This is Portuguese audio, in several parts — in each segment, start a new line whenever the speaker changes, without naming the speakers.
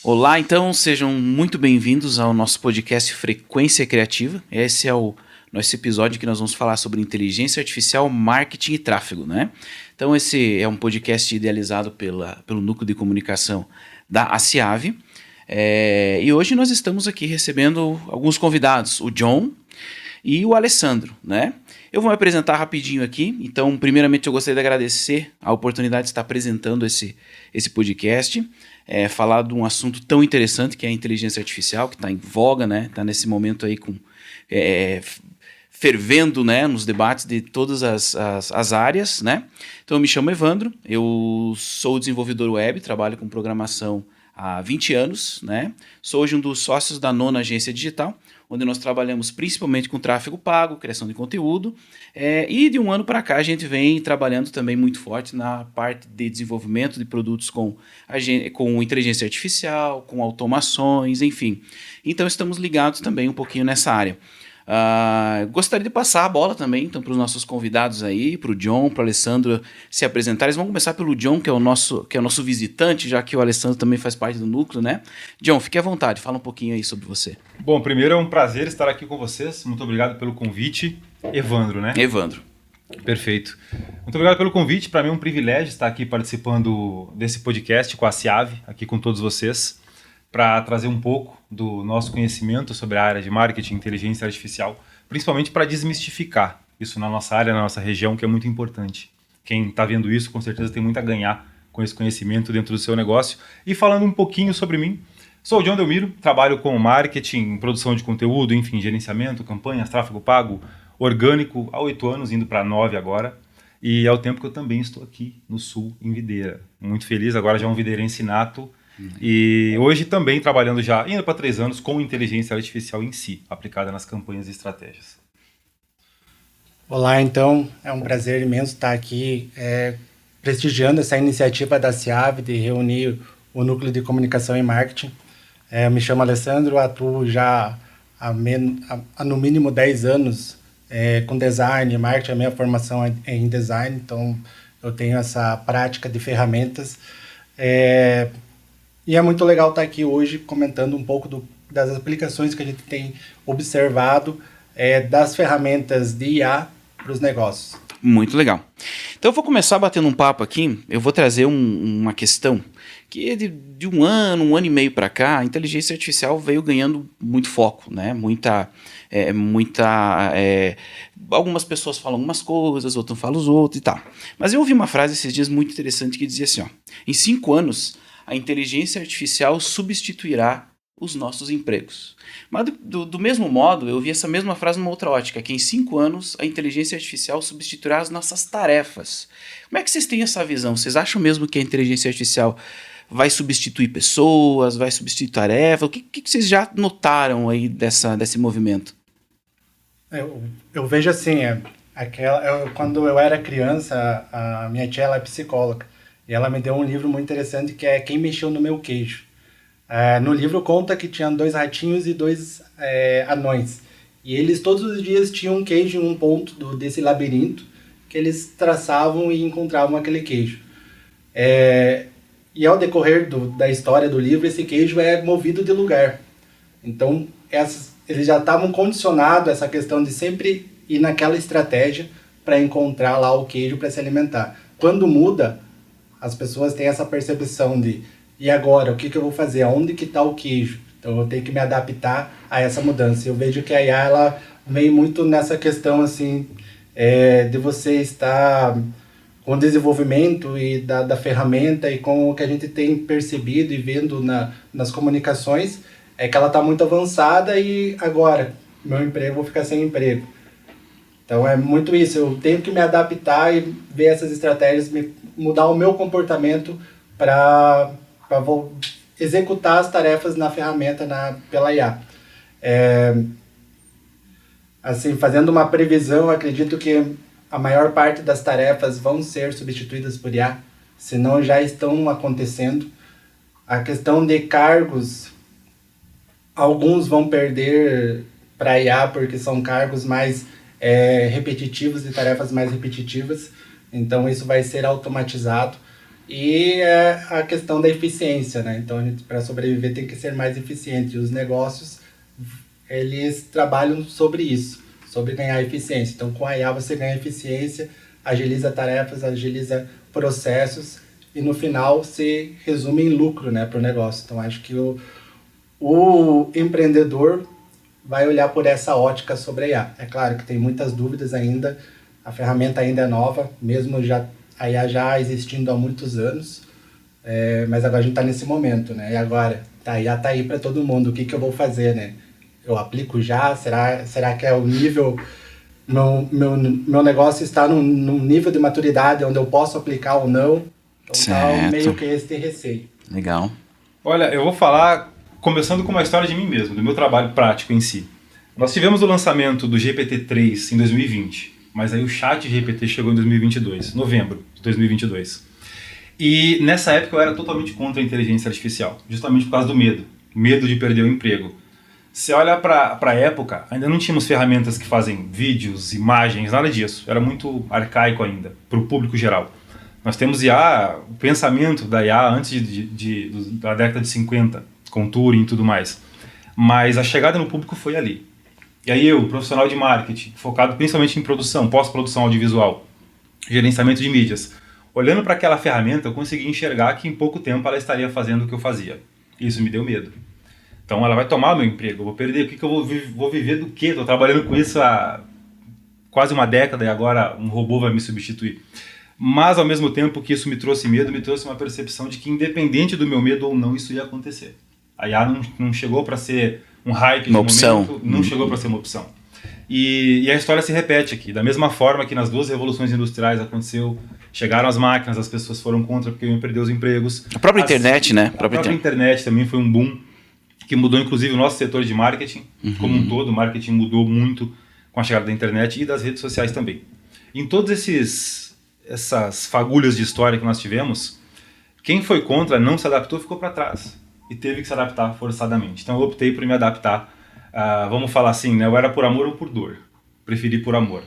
Olá, então sejam muito bem-vindos ao nosso podcast Frequência Criativa. Esse é o nosso episódio que nós vamos falar sobre inteligência artificial, marketing e tráfego, né? Então esse é um podcast idealizado pelo Núcleo de Comunicação da ACIAV. E hoje nós estamos aqui recebendo alguns convidados, o John e o Alessandro, né? Eu vou me apresentar rapidinho aqui. Então, primeiramente, eu gostaria de agradecer a oportunidade de estar apresentando esse podcast, falar de um assunto tão interessante que é a inteligência artificial, que está em voga, né? Está nesse momento aí fervendo, né, nos debates de todas as áreas, né? Então, eu me chamo Evandro, eu sou desenvolvedor web, trabalho com programação há 20 anos, né? Sou hoje um dos sócios da Nona Agência Digital, onde nós trabalhamos principalmente com tráfego pago, criação de conteúdo, e de um ano para cá a gente vem trabalhando também muito forte na parte de desenvolvimento de produtos com inteligência artificial, com automações, enfim. Então estamos ligados também um pouquinho nessa área. Gostaria de passar a bola também então, para os nossos convidados aí, para o John, para o Alessandro se apresentarem. Eles vão começar pelo John, que é o nosso visitante, já que o Alessandro também faz parte do núcleo, né? John, fique à vontade, fala um pouquinho aí sobre você.
Bom, primeiro é um prazer estar aqui com vocês. Muito obrigado pelo convite. Evandro, né?
Evandro.
Perfeito. Muito obrigado pelo convite. Para mim é um privilégio estar aqui participando desse podcast com a CIAV, aqui com todos vocês, para trazer um pouco do nosso conhecimento sobre a área de marketing e inteligência artificial, principalmente para desmistificar isso na nossa área, na nossa região, que é muito importante. Quem está vendo isso, com certeza, tem muito a ganhar com esse conhecimento dentro do seu negócio. E falando um pouquinho sobre mim, sou o John Delmiro, trabalho com marketing, produção de conteúdo, enfim, gerenciamento, campanhas, tráfego pago, orgânico, há 8 anos, indo para 9 agora. E é o tempo que eu também estou aqui no Sul, em Videira. Muito feliz, agora já é um videirense nato. E hoje também trabalhando já, indo para 3 anos, com inteligência artificial em si, aplicada nas campanhas e estratégias.
Olá, então, é um prazer imenso estar aqui prestigiando essa iniciativa da CIAV de reunir o Núcleo de Comunicação e Marketing. Eu me chamo Alessandro, atuo já há no mínimo 10 anos com design e marketing. A minha formação é em design, então eu tenho essa prática de ferramentas. E é muito legal estar aqui hoje comentando um pouco das aplicações que a gente tem observado das ferramentas de IA para os negócios.
Muito legal. Então eu vou começar batendo um papo aqui, eu vou trazer uma questão que de um ano e meio para cá, a inteligência artificial veio ganhando muito foco, né? Algumas pessoas falam umas coisas, outras falam os outros e tal. Mas eu ouvi uma frase esses dias muito interessante que dizia assim, ó, em 5 anos a inteligência artificial substituirá os nossos empregos. Mas do mesmo modo, eu vi essa mesma frase numa outra ótica, que em 5 anos a inteligência artificial substituirá as nossas tarefas. Como é que vocês têm essa visão? Vocês acham mesmo que a inteligência artificial vai substituir pessoas, vai substituir tarefas? O que vocês já notaram aí desse movimento?
Eu vejo assim, quando eu era criança, a minha tia ela é psicóloga, e ela me deu um livro muito interessante que é Quem Mexeu no Meu Queijo. No livro conta que tinham 2 ratinhos e 2 anões. E eles todos os dias tinham um queijo em um ponto desse labirinto que eles traçavam e encontravam aquele queijo. E ao decorrer da história do livro, esse queijo é movido de lugar. Então, eles já estavam condicionados a essa questão de sempre ir naquela estratégia para encontrar lá o queijo para se alimentar. Quando muda, as pessoas têm essa percepção de e agora, o que eu vou fazer? Aonde que está o queijo? Então eu tenho que me adaptar a essa mudança. Eu vejo que a IA ela vem muito nessa questão assim, de você estar com o desenvolvimento e da ferramenta e com o que a gente tem percebido e vendo nas comunicações, é que ela está muito avançada e agora, eu vou ficar sem emprego. Então é muito isso, eu tenho que me adaptar e ver essas estratégias, mudar o meu comportamento para executar as tarefas na ferramenta pela IA. Assim, fazendo uma previsão, acredito que a maior parte das tarefas vão ser substituídas por IA, se não já estão acontecendo. A questão de cargos, alguns vão perder para IA porque são cargos mais repetitivos e tarefas mais repetitivas, então isso vai ser automatizado. E a questão da eficiência, né? Então, para sobreviver tem que ser mais eficiente. E os negócios, eles trabalham sobre isso, sobre ganhar eficiência. Então, com a IA você ganha eficiência, agiliza tarefas, agiliza processos e no final se resume em lucro, né, para o negócio. Então, acho que o empreendedor vai olhar por essa ótica sobre a IA. É claro que tem muitas dúvidas ainda, a ferramenta ainda é nova, mesmo a IA já existindo há muitos anos, mas agora a gente está nesse momento, né? E agora, a IA está aí para todo mundo, o que eu vou fazer, né? Eu aplico já? Será que é o nível... Meu negócio está num nível de maturidade onde eu posso aplicar ou não? Então tá meio que esse receio.
Legal.
Olha, eu vou falar, começando com uma história de mim mesmo, do meu trabalho prático em si. Nós tivemos o lançamento do GPT-3 em 2020, mas aí o chat GPT chegou em 2022, novembro de 2022. E nessa época eu era totalmente contra a inteligência artificial, justamente por causa do medo de perder o emprego. Você olha para a época, ainda não tínhamos ferramentas que fazem vídeos, imagens, nada disso. Era muito arcaico ainda, para o público geral. Nós temos IA, o pensamento da IA antes da década de 50, com Turing e tudo mais. Mas a chegada no público foi ali. E aí eu, profissional de marketing, focado principalmente em produção, pós-produção audiovisual, gerenciamento de mídias, olhando para aquela ferramenta, eu consegui enxergar que em pouco tempo ela estaria fazendo o que eu fazia. Isso me deu medo. Então ela vai tomar o meu emprego, eu vou perder, o que eu vou viver do quê? Estou trabalhando com isso há quase uma década e agora um robô vai me substituir. Mas ao mesmo tempo que isso me trouxe medo, me trouxe uma percepção de que independente do meu medo ou não, isso ia acontecer. A IA não chegou para ser um hype
uma opção.
Momento, não chegou para ser uma opção. E a história se repete aqui, da mesma forma que nas duas revoluções industriais aconteceu, chegaram as máquinas, as pessoas foram contra porque iam perder os empregos.
A própria internet, né?
A própria internet também foi um boom, que mudou inclusive o nosso setor de marketing, como um todo. O marketing mudou muito com a chegada da internet e das redes sociais também. Em todas essas fagulhas de história que nós tivemos, quem foi contra, não se adaptou, ficou para trás e teve que se adaptar forçadamente. Então eu optei por me adaptar, vamos falar assim, né? Eu era por amor ou por dor, preferi por amor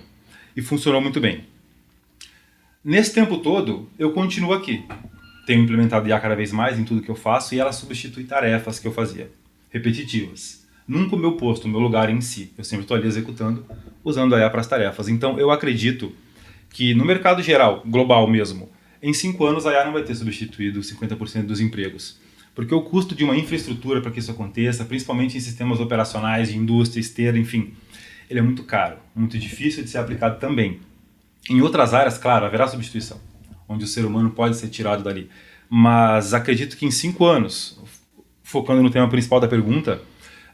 e funcionou muito bem. Nesse tempo todo eu continuo aqui, tenho implementado IA cada vez mais em tudo que eu faço e ela substitui tarefas que eu fazia, repetitivas. Nunca o meu posto, o meu lugar em si, eu sempre estou ali executando, usando a IA para as tarefas. Então eu acredito que no mercado geral, global mesmo, em 5 anos a IA não vai ter substituído 50% dos empregos. Porque o custo de uma infraestrutura para que isso aconteça, principalmente em sistemas operacionais, de indústria, esteira, enfim, ele é muito caro, muito difícil de ser aplicado também. Em outras áreas, claro, haverá substituição, onde o ser humano pode ser tirado dali. Mas acredito que em 5 anos, focando no tema principal da pergunta,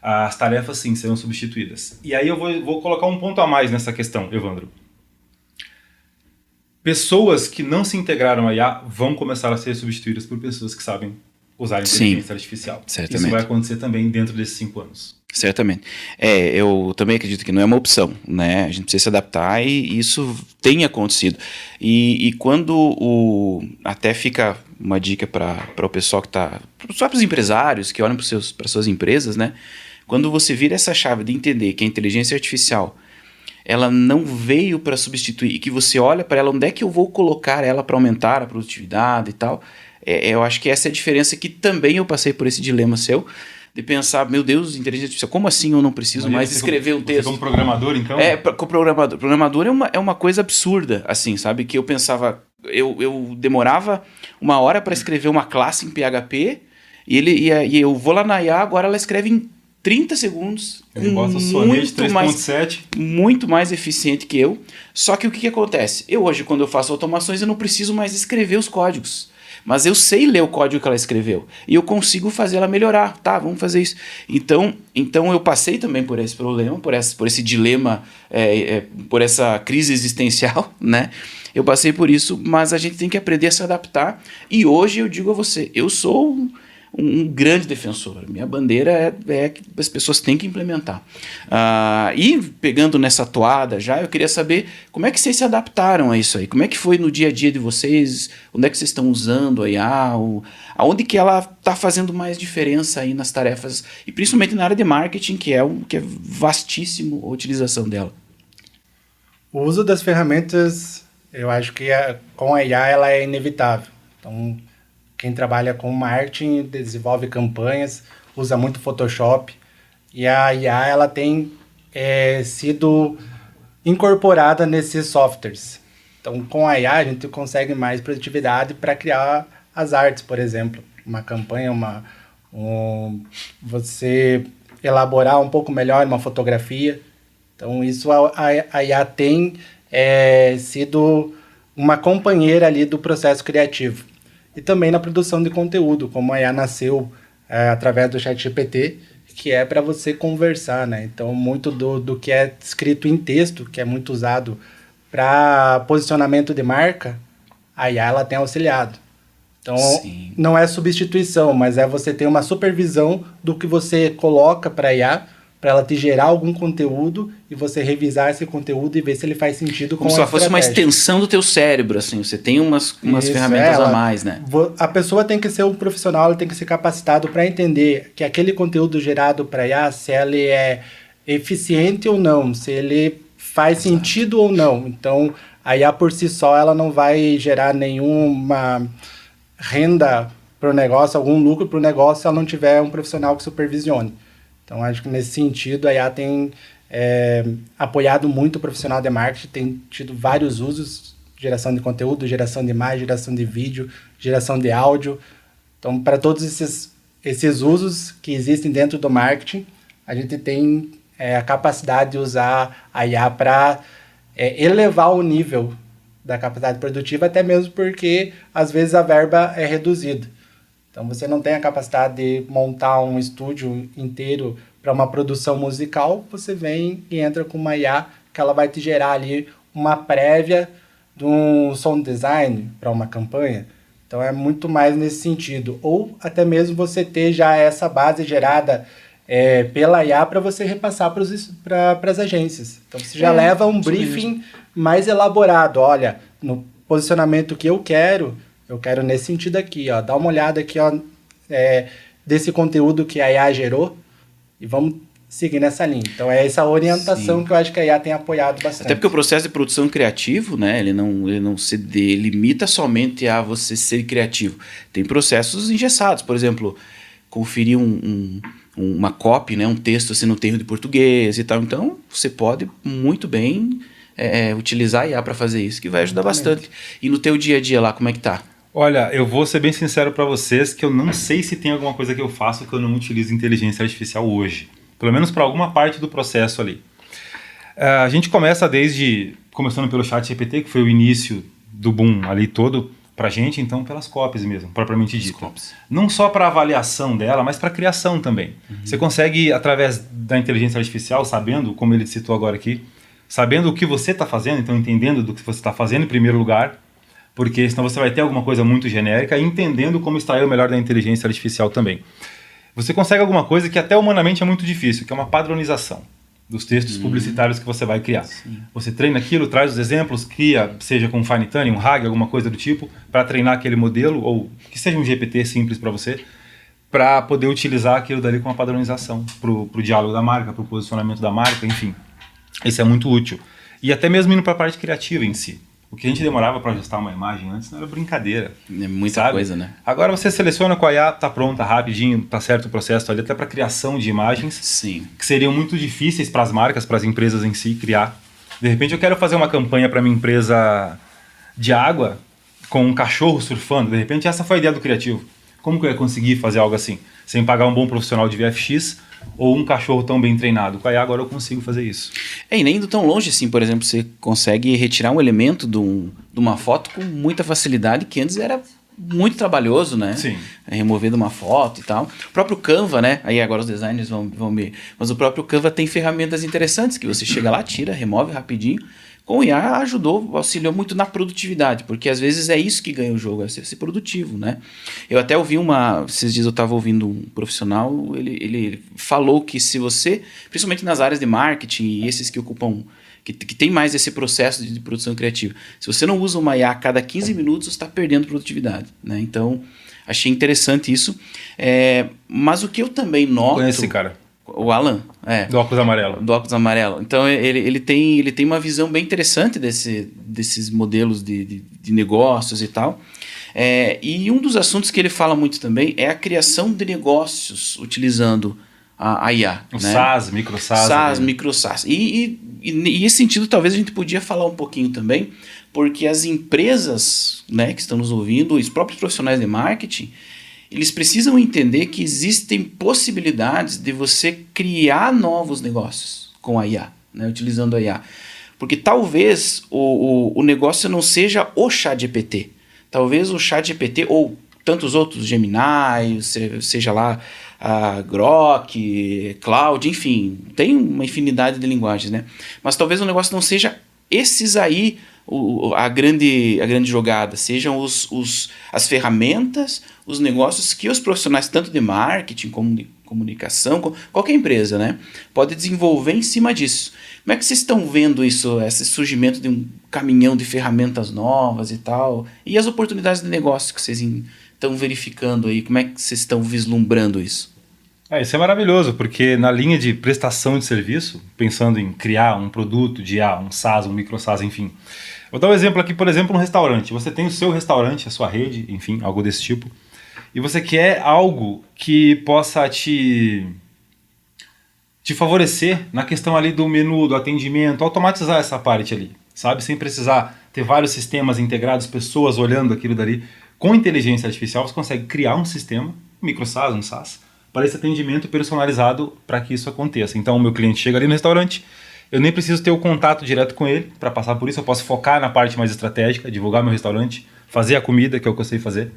as tarefas sim serão substituídas. E aí eu vou colocar um ponto a mais nessa questão, Evandro. Pessoas que não se integraram à IA vão começar a ser substituídas por pessoas que sabem usar a inteligência artificial.
Certamente.
Isso vai acontecer também dentro desses 5 anos.
Certamente. Eu também acredito que não é uma opção, né? A gente precisa se adaptar e isso tem acontecido. E quando até fica uma dica para o pessoal que está... Só para os empresários que olham para suas empresas, né? Quando você vira essa chave de entender que a inteligência artificial ela não veio para substituir e que você olha para ela, onde é que eu vou colocar ela para aumentar a produtividade e tal, eu acho que essa é a diferença que também eu passei por esse dilema seu, de pensar, meu Deus, inteligência artificial, como assim eu não preciso mais escrever um texto?
Você como programador, então?
Programador é uma coisa absurda, assim, sabe? Que eu pensava, eu demorava 1 hora para escrever uma classe em PHP e eu vou lá na IA, agora ela escreve em 30 segundos, muito mais eficiente que eu. Só que o que acontece? Eu hoje, quando eu faço automações, eu não preciso mais escrever os códigos. Mas eu sei ler o código que ela escreveu. E eu consigo fazer ela melhorar. Tá, vamos fazer isso. Então eu passei também por esse problema, por esse dilema, por essa crise existencial, né? Eu passei por isso, mas a gente tem que aprender a se adaptar. E hoje eu digo a você, eu sou um grande defensor. Minha bandeira é que as pessoas têm que implementar. E pegando nessa toada já, eu queria saber como é que vocês se adaptaram a isso aí. Como é que foi no dia a dia de vocês? Onde é que vocês estão usando a IA? Aonde que ela está fazendo mais diferença aí nas tarefas? E principalmente na área de marketing, que é vastíssimo a utilização dela.
O uso das ferramentas, eu acho que com a IA ela é inevitável. Então, quem trabalha com marketing, desenvolve campanhas, usa muito Photoshop. E a IA, ela tem sido incorporada nesses softwares. Então, com a IA, a gente consegue mais produtividade para criar as artes, por exemplo. Uma campanha, você elaborar um pouco melhor uma fotografia. Então, isso a IA tem sido uma companheira ali do processo criativo. E também na produção de conteúdo, como a IA nasceu através do ChatGPT, que é para você conversar, né? Então, muito do que é escrito em texto, que é muito usado para posicionamento de marca, a IA ela tem auxiliado. Então, Sim. Não é substituição, mas é você ter uma supervisão do que você coloca para a IA, para ela te gerar algum conteúdo e você revisar esse conteúdo e ver se ele faz sentido com a estratégia.
Como se ela fosse uma extensão do teu cérebro, assim. Você tem umas ferramentas a mais, né?
A pessoa tem que ser um profissional, ela tem que ser capacitado para entender que aquele conteúdo gerado para IA, se ele é eficiente ou não, se ele faz sentido ou não. Então, a IA por si só, ela não vai gerar nenhuma renda para o negócio, algum lucro para o negócio, se ela não tiver um profissional que supervisione. Então, acho que nesse sentido, a IA tem apoiado muito o profissional de marketing, tem tido vários usos, geração de conteúdo, geração de imagem, geração de vídeo, geração de áudio. Então, para todos esses usos que existem dentro do marketing, a gente tem a capacidade de usar a IA para elevar o nível da capacidade produtiva, até mesmo porque, às vezes, a verba é reduzida. Então, você não tem a capacidade de montar um estúdio inteiro para uma produção musical, você vem e entra com uma IA que ela vai te gerar ali uma prévia de um sound design para uma campanha. Então, é muito mais nesse sentido. Ou até mesmo você ter já essa base gerada pela IA para você repassar para as agências. Então, você já leva um briefing mais elaborado. Olha, no posicionamento que eu quero nesse sentido aqui, ó, dá uma olhada aqui, ó, desse conteúdo que a IA gerou e vamos seguir nessa linha. Então, é essa orientação que eu acho que a IA tem apoiado bastante.
Até porque o processo de produção criativo, né, ele não se delimita somente a você ser criativo. Tem processos engessados, por exemplo, conferir uma copy, né, um texto assim, no termo de português e tal. Então, você pode muito bem utilizar a IA para fazer isso, que vai ajudar bastante. E no teu dia a dia lá, como é que tá?
Olha, eu vou ser bem sincero para vocês que eu não sei se tem alguma coisa que eu faço que eu não utilizo inteligência artificial hoje. Pelo menos para alguma parte do processo ali. A gente começando pelo ChatGPT, que foi o início do boom ali todo pra gente, então pelas copies mesmo, propriamente dito. Não só para avaliação dela, mas para criação também. Você consegue, através da inteligência artificial, sabendo, como ele citou agora aqui, sabendo o que você está fazendo, então entendendo do que você está fazendo em primeiro lugar, porque senão você vai ter alguma coisa muito genérica, e entendendo como extrair o melhor da inteligência artificial também. Você consegue alguma coisa que até humanamente é muito difícil, que é uma padronização dos textos publicitários que você vai criar. Sim. Você treina aquilo, traz os exemplos, cria, seja com Fine Tuning, um RAG, alguma coisa do tipo, para treinar aquele modelo, ou que seja um GPT simples para você, para poder utilizar aquilo dali com uma padronização, para o diálogo da marca, para o posicionamento da marca, enfim. Isso é muito útil. E até mesmo indo para a parte criativa em si. O que a gente demorava para ajustar uma imagem antes não era brincadeira.
É muita coisa, né?
Agora você seleciona com a IA, tá pronta, rapidinho, tá certo o processo ali, até para criação de imagens.
Sim.
Que seriam muito difíceis para as marcas, para as empresas em si criar. De repente eu quero fazer uma campanha para minha empresa de água com um cachorro surfando. De repente essa foi a ideia do criativo. Como que eu ia conseguir fazer algo assim? Sem pagar um bom profissional de VFX ou um cachorro tão bem treinado. Com a IA agora eu consigo fazer isso.
E nem indo tão longe assim, por exemplo, você consegue retirar um elemento de uma foto com muita facilidade, que antes era muito trabalhoso, né?
Sim.
Remover de uma foto e tal. O próprio Canva, né? Aí agora os designers vão ver. Mas o próprio Canva tem ferramentas interessantes, que você chega lá, tira, remove rapidinho. Com o IA auxiliou muito na produtividade, porque às vezes é isso que ganha o jogo, é ser produtivo, né? Eu até ouvi esses dias eu estava ouvindo um profissional, ele falou que se você, principalmente nas áreas de marketing e esses que ocupam, que tem mais esse processo de produção criativa, se você não usa uma IA a cada 15 minutos, você está perdendo produtividade, né? Então, achei interessante isso. Mas o que eu também noto...
Conhece esse cara?
O Alan,
do óculos amarelo.
Do óculos amarelo. Então, ele tem uma visão bem interessante desses modelos de negócios e tal. E um dos assuntos que ele fala muito também é a criação de negócios utilizando a IA.
O
né?
SaaS, micro SaaS.
SaaS, micro SaaS. E nesse sentido, talvez a gente podia falar um pouquinho também, porque as empresas, né, que estão nos ouvindo, os próprios profissionais de marketing, eles precisam entender que existem possibilidades de você criar novos negócios com a IA, né, utilizando a IA. Porque talvez o negócio não seja o ChatGPT. Talvez o ChatGPT ou tantos outros, Gemini, seja lá a Grok, Cloud, enfim, tem uma infinidade de linguagens, né? Mas talvez o negócio não seja esses aí a grande jogada, sejam as ferramentas, os negócios que os profissionais, tanto de marketing como de comunicação, qualquer empresa, né, pode desenvolver em cima disso. Como é que vocês estão vendo isso, esse surgimento de um caminhão de ferramentas novas e tal, e as oportunidades de negócio que vocês estão verificando aí, como é que vocês estão vislumbrando isso?
Isso é maravilhoso, porque na linha de prestação de serviço, pensando em criar um produto de IA, um SaaS, um micro SaaS, enfim. Vou dar um exemplo aqui, por exemplo, um restaurante. Você tem o seu restaurante, a sua rede, enfim, algo desse tipo, e você quer algo que possa te favorecer na questão ali do menu, do atendimento, automatizar essa parte ali, sabe? Sem precisar ter vários sistemas integrados, pessoas olhando aquilo dali. Com inteligência artificial, você consegue criar um sistema, um micro SaaS, um SaaS, para esse atendimento personalizado para que isso aconteça. Então, o meu cliente chega ali no restaurante, eu nem preciso ter o contato direto com ele para passar por isso, eu posso focar na parte mais estratégica, divulgar meu restaurante, fazer a comida, que é o que eu sei fazer,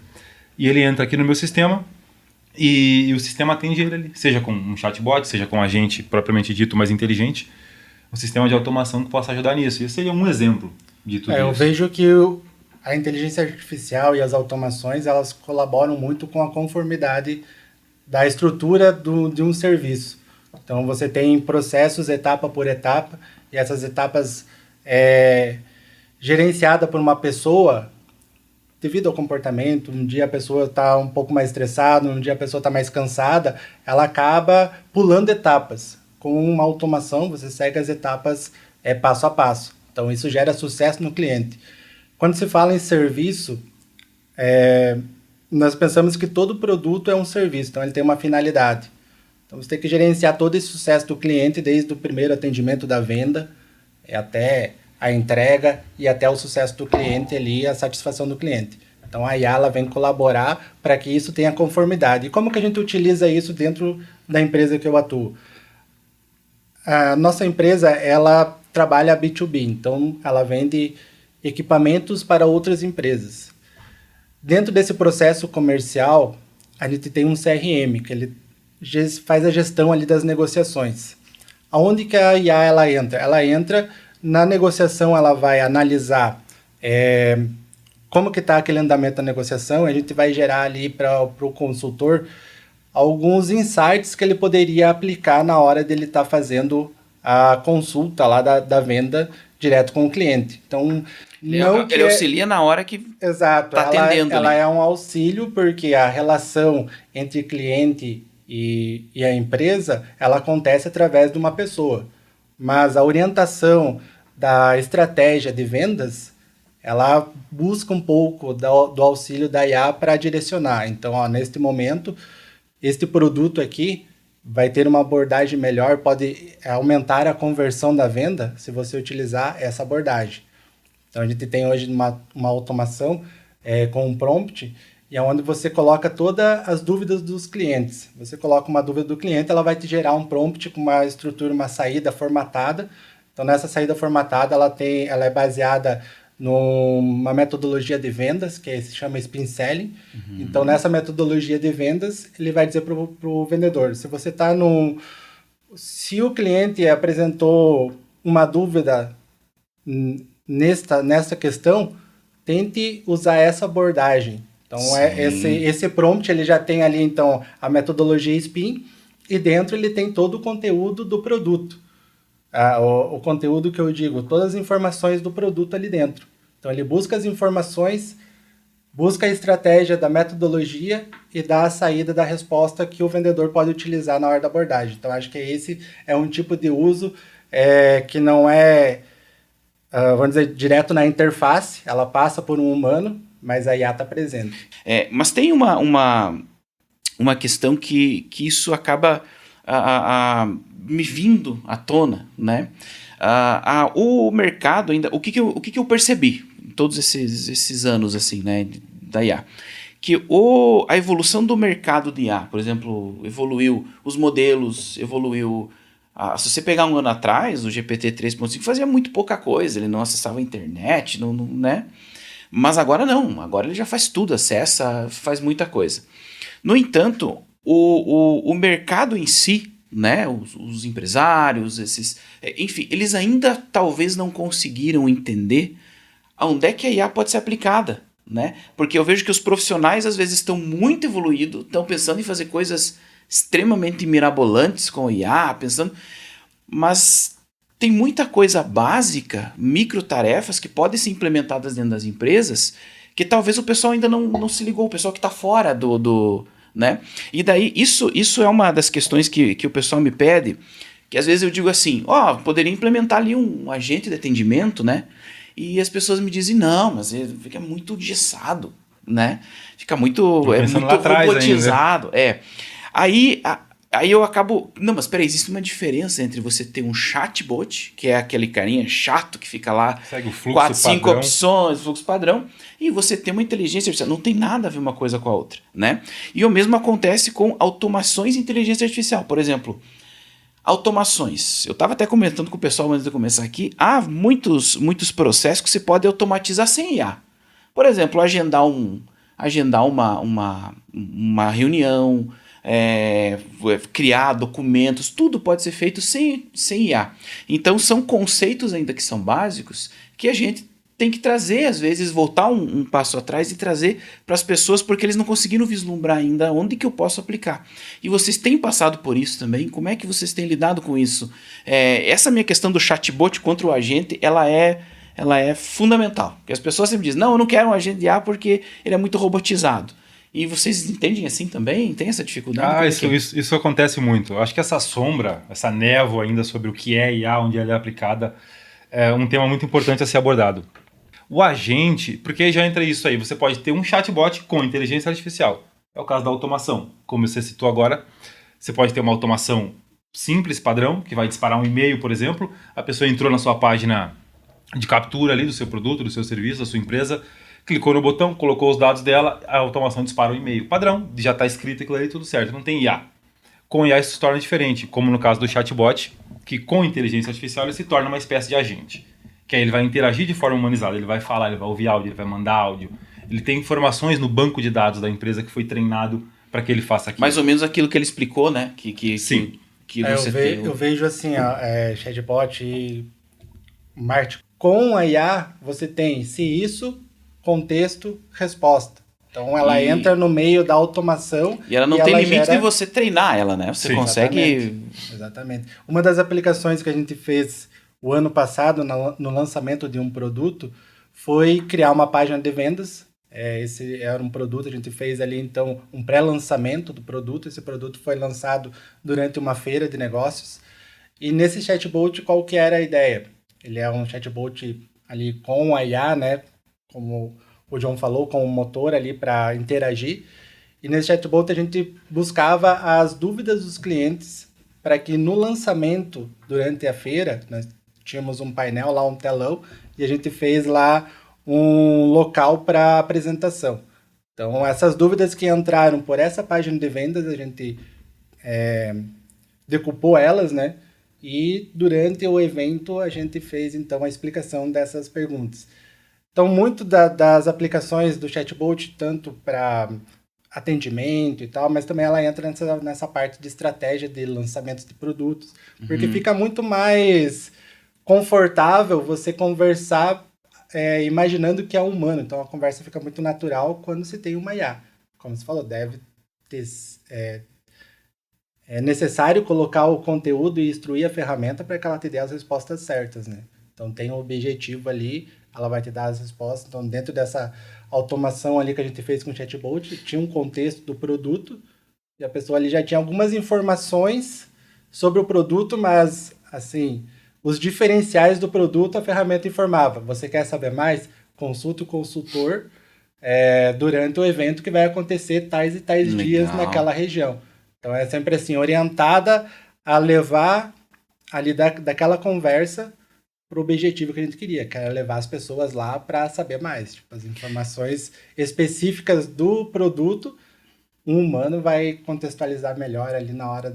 e ele entra aqui no meu sistema e o sistema atende ele ali, seja com um chatbot, seja com um agente propriamente dito mais inteligente, um sistema de automação que possa ajudar nisso. Esse seria um exemplo de tudo isso.
Eu vejo que a inteligência artificial e as automações, elas colaboram muito com a conformidade da estrutura de um serviço. Então, você tem processos etapa por etapa, e essas etapas gerenciadas por uma pessoa, devido ao comportamento. Um dia a pessoa está um pouco mais estressada, um dia a pessoa está mais cansada, ela acaba pulando etapas. Com uma automação, você segue as etapas passo a passo. Então, isso gera sucesso no cliente. Quando se fala em serviço, nós pensamos que todo produto é um serviço, então ele tem uma finalidade. Então, você tem que gerenciar todo esse sucesso do cliente, desde o primeiro atendimento da venda, até a entrega e até o sucesso do cliente ali, a satisfação do cliente. Então, a IA ela vem colaborar para que isso tenha conformidade. E como que a gente utiliza isso dentro da empresa que eu atuo? A nossa empresa, ela trabalha B2B, então ela vende equipamentos para outras empresas. Dentro desse processo comercial, a gente tem um CRM, que ele faz a gestão ali das negociações. Aonde que a IA ela entra? Ela entra na negociação, ela vai analisar como que está aquele andamento da negociação, a gente vai gerar ali para o consultor alguns insights que ele poderia aplicar na hora dele estar fazendo a consulta lá da venda direto com o cliente. Então,
ele auxilia na hora que está atendendo.
Ela é um auxílio, porque a relação entre cliente e a empresa, ela acontece através de uma pessoa. Mas a orientação da estratégia de vendas, ela busca um pouco do auxílio da IA para direcionar. Então, neste momento, este produto aqui vai ter uma abordagem melhor, pode aumentar a conversão da venda se você utilizar essa abordagem. Então, a gente tem hoje uma automação com um prompt, e é onde você coloca todas as dúvidas dos clientes. Você coloca uma dúvida do cliente, ela vai te gerar um prompt com uma estrutura, uma saída formatada. Então, nessa saída formatada, ela é baseada numa metodologia de vendas, que se chama Spin Selling. Uhum. Então, nessa metodologia de vendas, ele vai dizer para o vendedor, se o cliente apresentou uma dúvida nessa questão, tente usar essa abordagem. Então, esse prompt, ele já tem ali, então, a metodologia Spin, e dentro ele tem todo o conteúdo do produto. O conteúdo que eu digo, todas as informações do produto ali dentro. Então, ele busca as informações, busca a estratégia da metodologia e dá a saída da resposta que o vendedor pode utilizar na hora da abordagem. Então, acho que esse é um tipo de uso que não é, vamos dizer, direto na interface, ela passa por um humano, mas a IA está presente.
Mas tem uma questão que isso acaba me vindo à tona, né? O mercado ainda... O que eu percebi todos esses anos, assim, né, da IA? Que a evolução do mercado de IA, por exemplo, evoluiu os modelos, evoluiu... se você pegar um ano atrás, o GPT 3.5 fazia muito pouca coisa, ele não acessava a internet, né? Mas agora não, agora ele já faz tudo, acessa, faz muita coisa. No entanto, o mercado em si, né, os empresários, enfim, eles ainda talvez não conseguiram entender aonde é que a IA pode ser aplicada, né? Porque eu vejo que os profissionais às vezes estão muito evoluídos, estão pensando em fazer coisas extremamente mirabolantes com a IA, mas tem muita coisa básica, micro tarefas que podem ser implementadas dentro das empresas que talvez o pessoal ainda não se ligou, o pessoal que está fora né? E daí, isso é uma das questões que o pessoal me pede, que às vezes eu digo assim, poderia implementar ali um agente de atendimento, né? E as pessoas me dizem, não, mas fica muito engessado, né? Fica muito robotizado. Aí eu acabo... Não, mas peraí, existe uma diferença entre você ter um chatbot, que é aquele carinha chato que fica lá,
segue o fluxo
4, 5
padrão.
opções, fluxo padrão, e você ter uma inteligência artificial. Não tem nada a ver uma coisa com a outra, né? E o mesmo acontece com automações de inteligência artificial. Por exemplo, automações. Eu estava até comentando com o pessoal antes de começar aqui, há muitos processos que você pode automatizar sem IA. Por exemplo, agendar uma reunião, criar documentos, tudo pode ser feito sem IA. Então são conceitos ainda que são básicos que a gente tem que trazer, às vezes, voltar um passo atrás e trazer para as pessoas, porque eles não conseguiram vislumbrar ainda onde que eu posso aplicar. E vocês têm passado por isso também? Como é que vocês têm lidado com isso? Essa minha questão do chatbot contra o agente, ela é fundamental. Porque as pessoas sempre dizem, não, eu não quero um agente de IA porque ele é muito robotizado. E vocês entendem assim também? Tem essa dificuldade?
Isso acontece muito. Eu acho que essa sombra, essa névoa ainda sobre o que é IA, onde ela é aplicada, é um tema muito importante a ser abordado. O agente, porque aí já entra isso aí, você pode ter um chatbot com inteligência artificial. É o caso da automação. Como você citou agora, você pode ter uma automação simples, padrão, que vai disparar um e-mail, por exemplo. A pessoa entrou na sua página de captura ali do seu produto, do seu serviço, da sua empresa, clicou no botão, colocou os dados dela, a automação dispara um e-mail. Padrão, já está escrito aquilo ali, tudo certo, não tem IA. Com IA isso se torna diferente, como no caso do chatbot, que com inteligência artificial ele se torna uma espécie de agente. Que aí ele vai interagir de forma humanizada, ele vai falar, ele vai ouvir áudio, ele vai mandar áudio. Ele tem informações no banco de dados da empresa que foi treinado para que ele faça aquilo.
Mais ou menos aquilo que ele explicou, né?
Sim.
Eu vejo assim, chatbot e marketing. Com a IA, você tem se isso, contexto, resposta. Então ela entra no meio da automação.
E ela não tem limite de você treinar ela, né? Você consegue...
Exatamente. Uma das aplicações que a gente fez o ano passado, no lançamento de um produto, foi criar uma página de vendas. Esse era um produto, a gente fez ali então um pré-lançamento do produto. Esse produto foi lançado durante uma feira de negócios. E nesse chatbot, qual que era a ideia? Ele é um chatbot ali com a IA, né? Como o John falou, com um motor ali para interagir. E nesse chatbot a gente buscava as dúvidas dos clientes para que no lançamento, durante a feira, nós tínhamos um painel lá, um telão, e a gente fez lá um local para apresentação. Então, essas dúvidas que entraram por essa página de vendas, a gente decupou elas, né? E durante o evento a gente fez, então, a explicação dessas perguntas. Então, muito das aplicações do chatbot, tanto para atendimento e tal, mas também ela entra nessa parte de estratégia de lançamentos de produtos, porque fica muito mais confortável você conversar imaginando que é humano. Então, a conversa fica muito natural quando se tem uma IA. Como você falou, deve ter... É necessário colocar o conteúdo e instruir a ferramenta para que ela te dê as respostas certas, né? Então, tem um objetivo ali, ela vai te dar as respostas. Então, dentro dessa automação ali que a gente fez com o chatbot, tinha um contexto do produto e a pessoa ali já tinha algumas informações sobre o produto, mas, assim, os diferenciais do produto, a ferramenta informava. Você quer saber mais? Consulte o consultor durante o evento que vai acontecer tais e tais dias
Legal.
naquela região. Então é sempre assim, orientada a levar ali daquela conversa para o objetivo que a gente queria, que era levar as pessoas lá para saber mais. Tipo, as informações específicas do produto, um humano vai contextualizar melhor ali na hora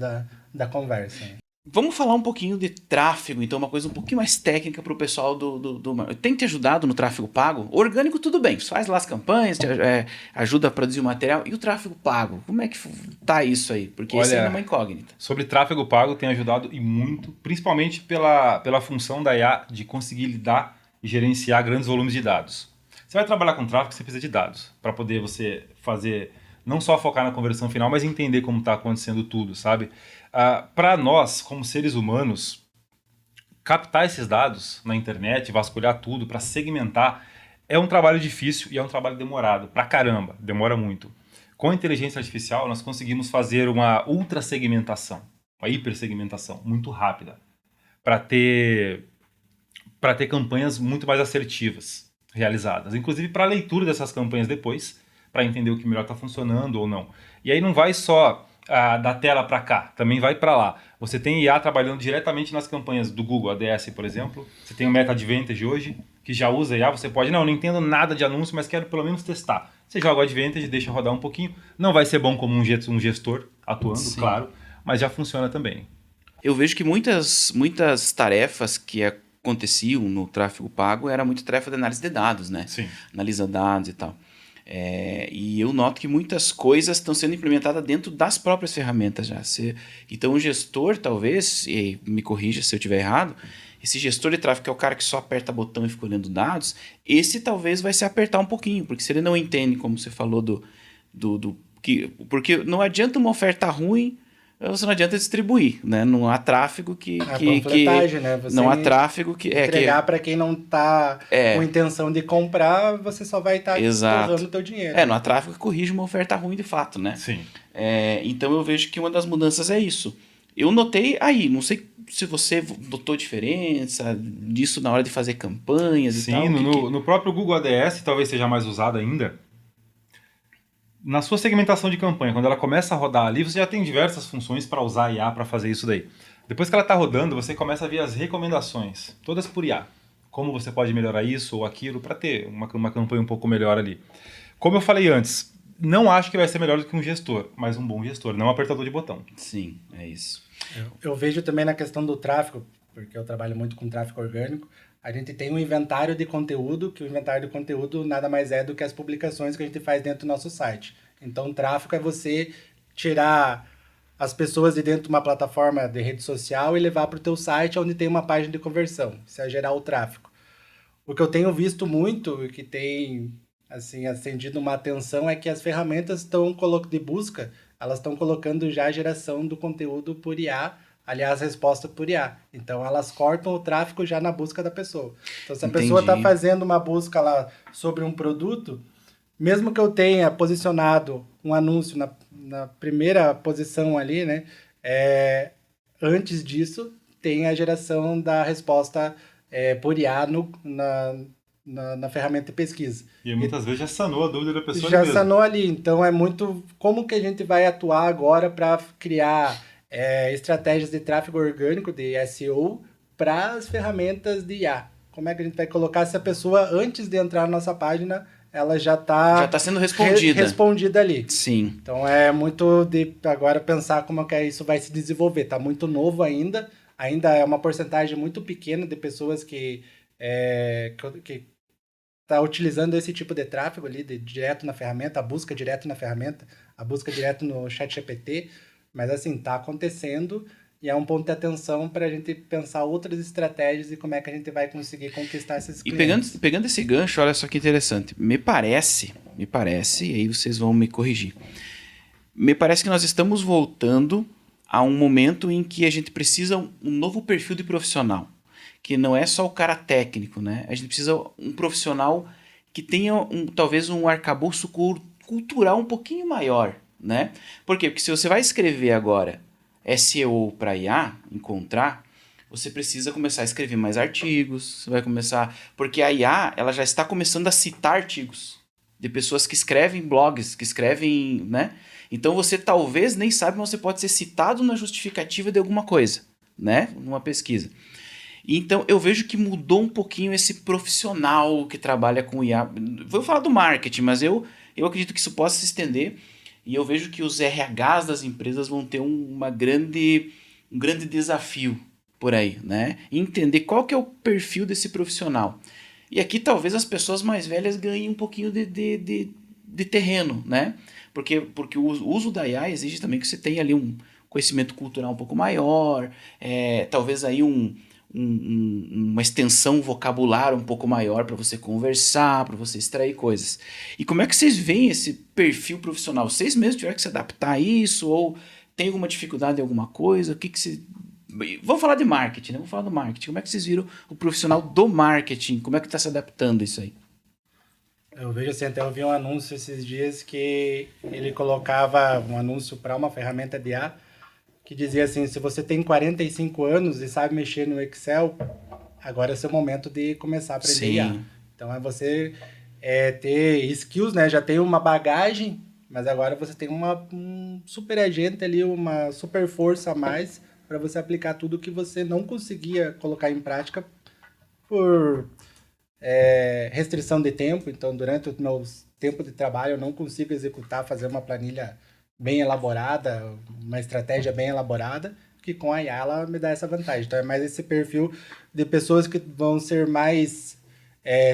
da conversa.
Vamos falar um pouquinho de tráfego, então, uma coisa um pouquinho mais técnica para o pessoal Tem te ajudado no tráfego pago? Orgânico, tudo bem, faz lá as campanhas, ajuda a produzir o material. E o tráfego pago? Como é que tá isso aí? Porque isso ainda é uma incógnita.
Sobre tráfego pago tem ajudado e muito, principalmente pela função da IA de conseguir lidar e gerenciar grandes volumes de dados. Você vai trabalhar com tráfego, você precisa de dados para poder você fazer, não só focar na conversão final, mas entender como está acontecendo tudo, sabe? Para nós, como seres humanos, captar esses dados na internet, vasculhar tudo para segmentar, é um trabalho difícil e é um trabalho demorado, pra caramba, demora muito. Com a inteligência artificial, nós conseguimos fazer uma ultra segmentação, uma hipersegmentação muito rápida, para ter campanhas muito mais assertivas realizadas, inclusive para a leitura dessas campanhas depois, para entender o que melhor está funcionando ou não. E aí não vai só da tela para cá, também vai para lá. Você tem IA trabalhando diretamente nas campanhas do Google ADS, por exemplo. Você tem o Meta Advantage hoje, que já usa IA. Você pode, não entendo nada de anúncio, mas quero pelo menos testar. Você joga o Advantage, deixa rodar um pouquinho. Não vai ser bom como um gestor atuando, sim, claro, mas já funciona também.
Eu vejo que muitas tarefas que aconteciam no tráfego pago era muito tarefa de análise de dados, né?
Sim.
Analisa dados e tal. E eu noto que muitas coisas estão sendo implementadas dentro das próprias ferramentas já. Então o gestor, talvez, e me corrija se eu estiver errado, esse gestor de tráfego que é o cara que só aperta botão e fica olhando dados, esse talvez vai se apertar um pouquinho, porque se ele não entende, como você falou, porque não adianta uma oferta ruim, você não adianta distribuir, né? Não há tráfego
panfletagem, né? Você
não há tráfego que
entregar para quem não está com intenção de comprar, você só vai estar torrando o teu dinheiro.
Não há tráfego que corrige uma oferta ruim de fato, né?
Sim.
Então eu vejo que uma das mudanças é isso. Eu notei aí, não sei se você notou diferença disso na hora de fazer campanhas e tal.
Sim, no próprio Google ADS talvez seja mais usado ainda. Na sua segmentação de campanha, quando ela começa a rodar ali, você já tem diversas funções para usar a IA para fazer isso daí. Depois que ela está rodando, você começa a ver as recomendações, todas por IA. Como você pode melhorar isso ou aquilo para ter uma campanha um pouco melhor ali. Como eu falei antes, não acho que vai ser melhor do que um gestor, mas um bom gestor, não um apertador de botão.
Sim, é isso.
Eu vejo também na questão do tráfego, porque eu trabalho muito com tráfego orgânico, a gente tem um inventário de conteúdo, que o inventário de conteúdo nada mais é do que as publicações que a gente faz dentro do nosso site. Então, o tráfego é você tirar as pessoas de dentro de uma plataforma de rede social e levar para o teu site onde tem uma página de conversão. Isso é gerar o tráfego. O que eu tenho visto muito e que tem assim, acendido uma atenção é que as ferramentas de busca, elas estão colocando já a geração do conteúdo por IA, aliás, resposta por IA. Então, elas cortam o tráfego já na busca da pessoa. Então, se a pessoa está fazendo uma busca lá sobre um produto, mesmo que eu tenha posicionado um anúncio na primeira posição ali, né? Antes disso, tem a geração da resposta por IA na ferramenta de pesquisa.
E muitas vezes já sanou a dúvida da pessoa.
Já sanou ali. Então, é muito... Como que a gente vai atuar agora para criar estratégias de tráfego orgânico, de SEO, para as ferramentas de IA? Como é que a gente vai colocar se a pessoa, antes de entrar na nossa página, ela já está
sendo respondida
ali.
Sim.
Então, é muito de agora pensar como é que isso vai se desenvolver. Está muito novo ainda. Ainda é uma porcentagem muito pequena de pessoas que está utilizando esse tipo de tráfego ali, direto na ferramenta, a busca direto na ferramenta, a busca direto no ChatGPT. Mas, assim, está acontecendo e é um ponto de atenção para a gente pensar outras estratégias e como é que a gente vai conseguir conquistar esses clientes.
E pegando esse gancho, olha só que interessante. Me parece, e aí vocês vão me corrigir, me parece que nós estamos voltando a um momento em que a gente precisa um novo perfil de profissional, que não é só o cara técnico, né? A gente precisa um profissional que tenha talvez um arcabouço cultural um pouquinho maior, né? Por quê? Porque se você vai escrever agora SEO para IA, você precisa começar a escrever mais artigos, você vai começar... Porque a IA, ela já está começando a citar artigos. de pessoas que escrevem blogs, que escrevem, né? Então você talvez nem sabe, mas você pode ser citado na justificativa de alguma coisa, né? Numa pesquisa. Então eu vejo que mudou um pouquinho esse profissional que trabalha com IA. Vou falar do marketing, mas eu acredito que isso possa se estender e eu vejo que os RHs das empresas vão ter um grande desafio por aí, né? Entender qual que é o perfil desse profissional. E aqui talvez as pessoas mais velhas ganhem um pouquinho de terreno, né? Porque o uso da IA exige também que você tenha ali um conhecimento cultural um pouco maior, talvez aí uma extensão vocabular um pouco maior para você conversar, para você extrair coisas. E como é que vocês veem esse perfil profissional? Vocês mesmos tiveram que se adaptar a isso? Ou tem alguma dificuldade em alguma coisa? O que você... Vamos falar de marketing, né? Vamos falar do marketing. Como é que vocês viram o profissional do marketing? Como é que está se adaptando a isso aí?
Eu vejo assim, até eu vi um anúncio esses dias que ele colocava um anúncio para uma ferramenta de IA que dizia assim, se você tem 45 anos e sabe mexer no Excel, agora é seu momento de começar a aprender IA. Então é você ter skills, né? Já tem uma bagagem, mas agora você tem um super agente ali, uma super força a mais para você aplicar tudo que você não conseguia colocar em prática por restrição de tempo. Então, durante o meu tempo de trabalho, eu não consigo fazer uma planilha bem elaborada, uma estratégia bem elaborada, que com a IA ela me dá essa vantagem. Então, é mais esse perfil de pessoas que vão ser mais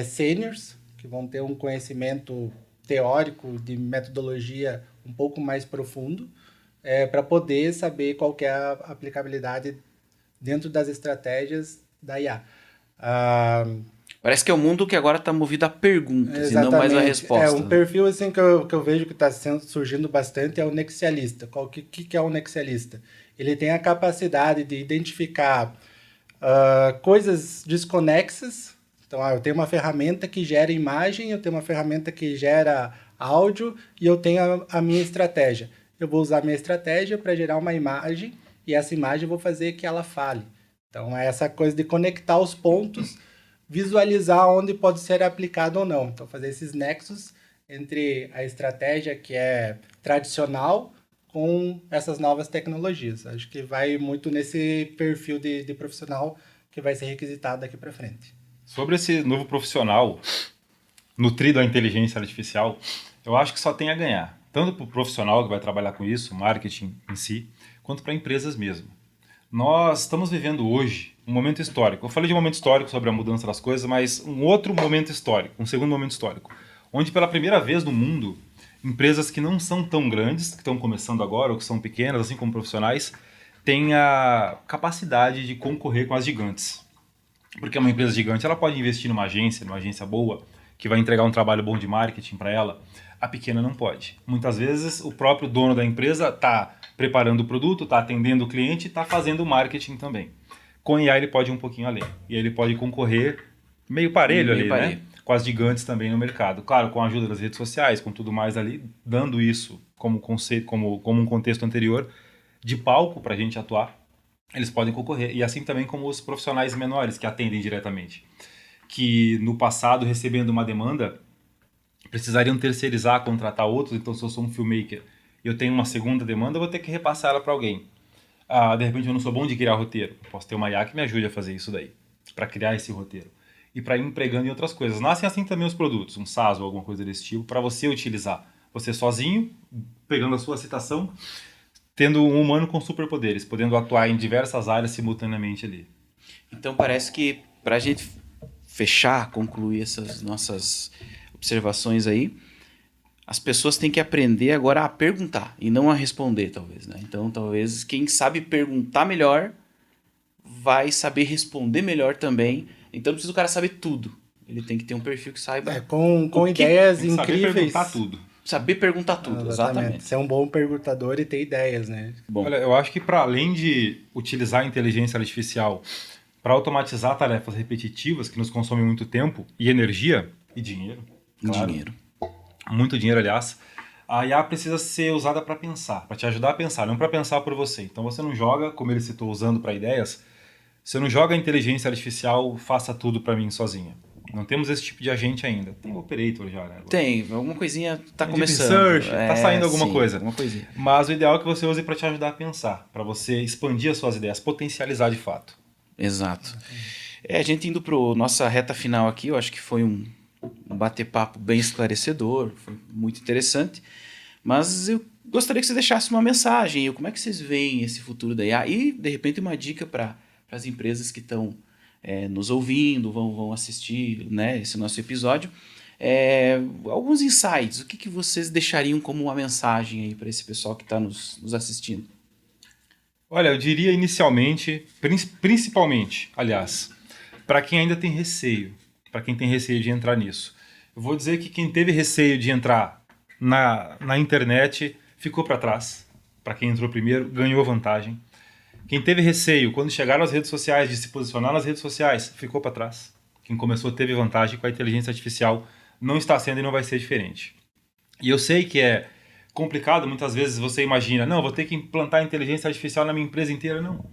seniors, que vão ter um conhecimento teórico de metodologia um pouco mais profundo, para poder saber qual que é a aplicabilidade dentro das estratégias da IA.
Parece que é um mundo que agora está movido a perguntas e não mais a resposta.
Um perfil assim, que eu vejo que está surgindo bastante é o nexialista. O que é o nexialista? Ele tem a capacidade de identificar coisas desconexas. Então, eu tenho uma ferramenta que gera imagem, eu tenho uma ferramenta que gera áudio e eu tenho a minha estratégia. Eu vou usar a minha estratégia para gerar uma imagem e essa imagem eu vou fazer que ela fale. Então, é essa coisa de conectar os pontos, visualizar onde pode ser aplicado ou não. Então, fazer esses nexos entre a estratégia que é tradicional com essas novas tecnologias. Acho que vai muito nesse perfil de profissional que vai ser requisitado daqui para frente.
Sobre esse novo profissional nutrido à inteligência artificial, eu acho que só tem a ganhar. Tanto para o profissional que vai trabalhar com isso, marketing em si, quanto para empresas mesmo. Nós estamos vivendo hoje um momento histórico. Eu falei de um momento histórico sobre a mudança das coisas, mas um outro momento histórico, um segundo momento histórico, onde pela primeira vez no mundo, empresas que não são tão grandes, que estão começando agora ou que são pequenas, assim como profissionais, têm a capacidade de concorrer com as gigantes. Porque uma empresa gigante ela pode investir numa agência boa, que vai entregar um trabalho bom de marketing para ela. A pequena não pode. Muitas vezes o próprio dono da empresa está preparando o produto, está atendendo o cliente, está fazendo o marketing também. Com IA ele pode ir um pouquinho além. E ele pode concorrer meio parelho ali, né? Com as gigantes também no mercado. Claro, com a ajuda das redes sociais, com tudo mais ali, dando isso como conceito, como um contexto anterior de palco para a gente atuar, eles podem concorrer. E assim também como os profissionais menores que atendem diretamente. Que no passado, recebendo uma demanda, precisariam terceirizar, contratar outros. Então, se eu sou um filmmaker e eu tenho uma segunda demanda, eu vou ter que repassar ela para alguém. De repente, eu não sou bom de criar roteiro. Posso ter uma IA que me ajude a fazer isso daí, para criar esse roteiro. E para ir empregando em outras coisas. Nascem assim também os produtos, um SaaS ou alguma coisa desse tipo, para você utilizar. Você sozinho, pegando a sua citação, tendo um humano com superpoderes, podendo atuar em diversas áreas simultaneamente ali.
Então, parece que para a gente fechar, concluir essas nossas observações aí, as pessoas têm que aprender agora a perguntar e não a responder, talvez, né? Então, talvez quem sabe perguntar melhor vai saber responder melhor também. Então, não precisa o cara saber tudo. Ele tem que ter um perfil que saiba...
com ideias incríveis.
Saber perguntar tudo.
Saber perguntar tudo, exatamente.
Ser um bom perguntador e ter ideias, né?
Bom. Olha, eu acho que para além de utilizar a inteligência artificial para automatizar tarefas repetitivas que nos consomem muito tempo e energia e dinheiro, claro, muito dinheiro, aliás, a IA precisa ser usada para pensar, para te ajudar a pensar, não para pensar por você. Então você não joga, como ele citou, usando para ideias, você não joga a inteligência artificial, faça tudo para mim sozinha. Não temos esse tipo de agente ainda. Tem operator já, né? Agora.
Tem, alguma coisinha tá
Deep
começando.
Search, tá saindo alguma coisa.
Alguma coisinha.
Mas o ideal é que você use para te ajudar a pensar, para você expandir as suas ideias, potencializar de fato.
Exato. A gente indo para nossa reta final aqui, eu acho que foi um bate-papo bem esclarecedor, foi muito interessante, mas eu gostaria que você deixasse uma mensagem, como é que vocês veem esse futuro da IA e, de repente, uma dica para as empresas que estão nos ouvindo, vão assistir, né, esse nosso episódio, alguns insights, o que vocês deixariam como uma mensagem aí para esse pessoal que está nos assistindo?
Olha, eu diria inicialmente, principalmente, aliás, para quem ainda tem receio, para quem tem receio de entrar nisso. Eu vou dizer que quem teve receio de entrar na internet ficou para trás. Para quem entrou primeiro, ganhou vantagem. Quem teve receio, quando chegaram às redes sociais, de se posicionar nas redes sociais, ficou para trás. Quem começou teve vantagem. Com a inteligência artificial não está sendo e não vai ser diferente. E eu sei que é complicado, muitas vezes você imagina, não, vou ter que implantar inteligência artificial na minha empresa inteira. Não.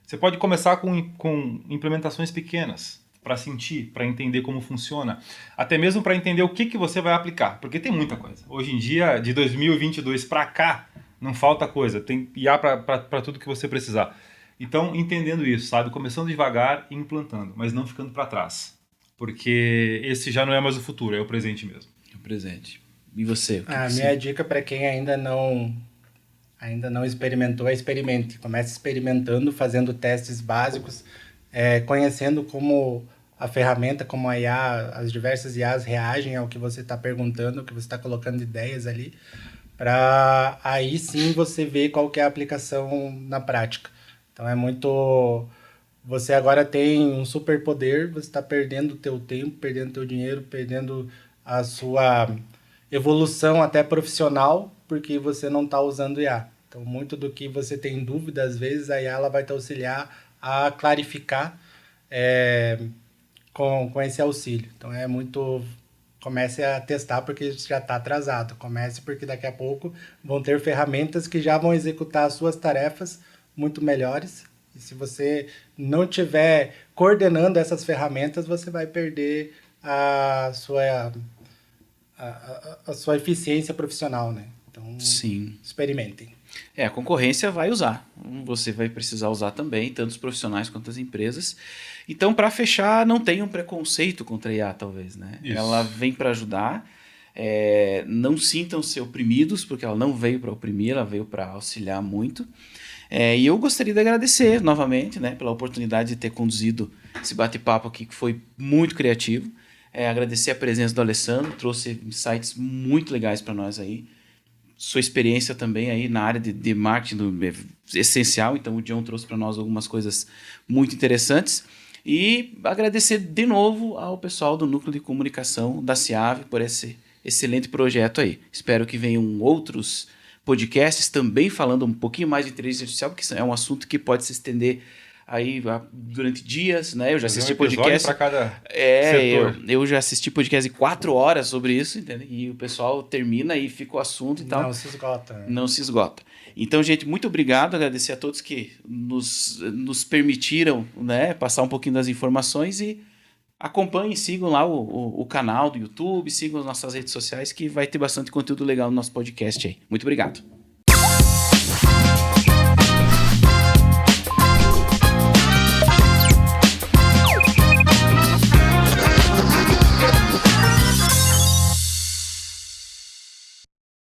Você pode começar com implementações pequenas, para sentir, para entender como funciona, até mesmo para entender o que você vai aplicar, porque tem muita coisa. Hoje em dia, de 2022 para cá, não falta coisa, tem IA para tudo que você precisar. Então, entendendo isso, sabe, começando devagar e implantando, mas não ficando para trás, porque esse já não é mais o futuro, é o presente mesmo.
É o presente. E você?
Minha dica para quem ainda não experimentou, experimente. Comece experimentando, fazendo testes básicos, conhecendo como a ferramenta, como a IA, as diversas IAs reagem ao que você está perguntando, ao que você está colocando ideias ali, para aí sim você ver qual que é a aplicação na prática. Então é muito... Você agora tem um superpoder, você está perdendo o teu tempo, perdendo o teu dinheiro, perdendo a sua evolução até profissional, porque você não está usando IA. Então, muito do que você tem dúvida, às vezes, a IA ela vai te auxiliar a clarificar com esse auxílio. Então, é muito... Comece a testar porque já está atrasado. Comece porque daqui a pouco vão ter ferramentas que já vão executar as suas tarefas muito melhores. E se você não estiver coordenando essas ferramentas, você vai perder a sua eficiência profissional, né? Então,
sim,
experimentem.
A concorrência vai usar. Você vai precisar usar também, tanto os profissionais quanto as empresas. Então, para fechar, não tenham preconceito contra a IA, talvez, né?
Isso.
Ela vem para ajudar. Não sintam-se oprimidos, porque ela não veio para oprimir, ela veio para auxiliar muito. E eu gostaria de agradecer novamente, né, pela oportunidade de ter conduzido esse bate-papo aqui, que foi muito criativo. Agradecer a presença do Alessandro, trouxe insights muito legais para nós aí. Sua experiência também aí na área de marketing essencial, então o John trouxe para nós algumas coisas muito interessantes. E agradecer de novo ao pessoal do Núcleo de Comunicação da CIAV por esse excelente projeto aí. Espero que venham outros podcasts também falando um pouquinho mais de inteligência artificial, porque é um assunto que pode se estender aí durante dias, né? Eu já assisti podcast
para cada setor.
Eu já assisti podcast de 4 horas sobre isso, entendeu? E o pessoal termina e fica o assunto e tal.
Não se esgota. Né?
Não se esgota. Então, gente, muito obrigado, agradecer a todos que nos permitiram, né, passar um pouquinho das informações e acompanhem, sigam lá o canal do YouTube, sigam as nossas redes sociais que vai ter bastante conteúdo legal no nosso podcast aí. Muito obrigado.